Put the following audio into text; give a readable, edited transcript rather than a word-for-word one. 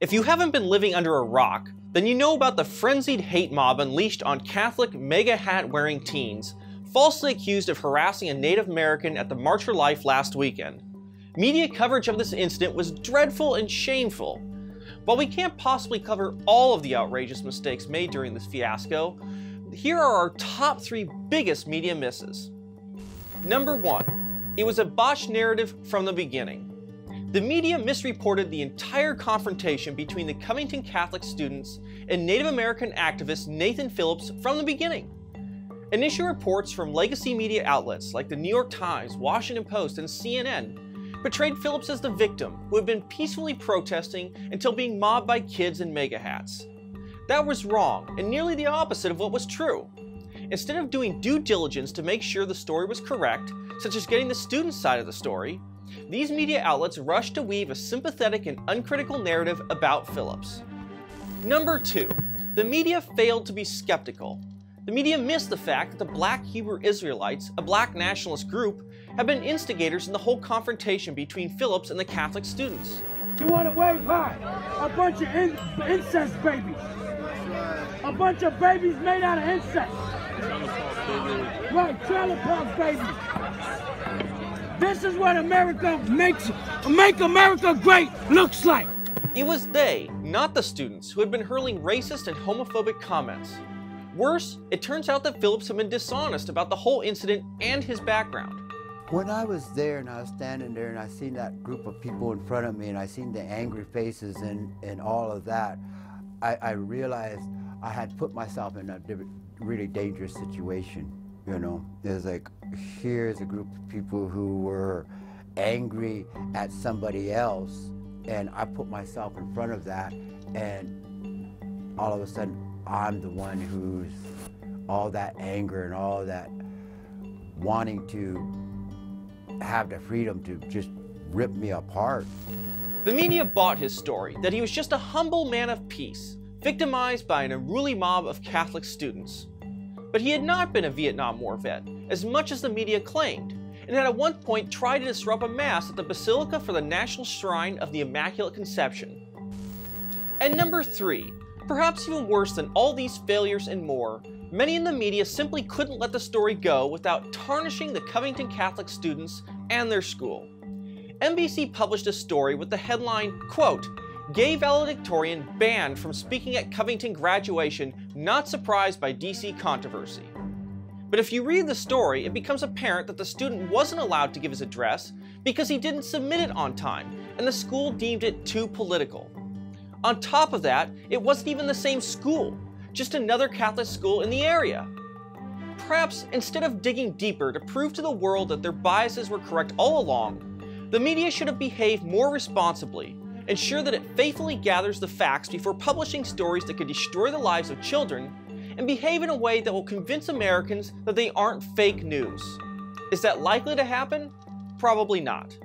If you haven't been living under a rock, then you know about the frenzied hate mob unleashed on Catholic MAGA hat-wearing teens, falsely accused of harassing a Native American at the March for Life last weekend. Media coverage of this incident was dreadful and shameful. While we can't possibly cover all of the outrageous mistakes made during this fiasco, here are our top 3 biggest media misses. Number 1. It was a Bosch narrative from the beginning. The media misreported the entire confrontation between the Covington Catholic students and Native American activist Nathan Phillips from the beginning. Initial reports from legacy media outlets like the New York Times, Washington Post, and CNN portrayed Phillips as the victim who had been peacefully protesting until being mobbed by kids in MAGA hats. That was wrong and nearly the opposite of what was true. Instead of doing due diligence to make sure the story was correct, such as getting the student side of the story, these media outlets rushed to weave a sympathetic and uncritical narrative about Phillips. Number 2. The media failed to be skeptical. The media missed the fact that the Black Hebrew Israelites, a black nationalist group, have been instigators in the whole confrontation between Phillips and the Catholic students. You want to wave high? A bunch of incest babies. A bunch of babies made out of incest. Right, trailer park babies. This is what America make America great looks like. It was they, not the students, who had been hurling racist and homophobic comments. Worse, it turns out that Phillips had been dishonest about the whole incident and his background. When I was there and I was standing there and I seen that group of people in front of me and I seen the angry faces and all of that, I realized I had put myself in a really dangerous situation. You know, there's like, here's a group of people who were angry at somebody else, and I put myself in front of that, and all of a sudden, I'm the one who's all that anger and all that wanting to have the freedom to just rip me apart. The media bought his story that he was just a humble man of peace, victimized by an unruly mob of Catholic students. But he had not been a Vietnam War vet, as much as the media claimed, and had at one point tried to disrupt a mass at the Basilica for the National Shrine of the Immaculate Conception. And number 3, perhaps even worse than all these failures and more, many in the media simply couldn't let the story go without tarnishing the Covington Catholic students and their school. NBC published a story with the headline, quote, "Gay valedictorian banned from speaking at Covington graduation, not surprised by DC controversy." But if you read the story, it becomes apparent that the student wasn't allowed to give his address because he didn't submit it on time, and the school deemed it too political. On top of that, it wasn't even the same school, just another Catholic school in the area. Perhaps instead of digging deeper to prove to the world that their biases were correct all along, the media should have behaved more responsibly, ensure that it faithfully gathers the facts before publishing stories that could destroy the lives of children, and behave in a way that will convince Americans that they aren't fake news. Is that likely to happen? Probably not.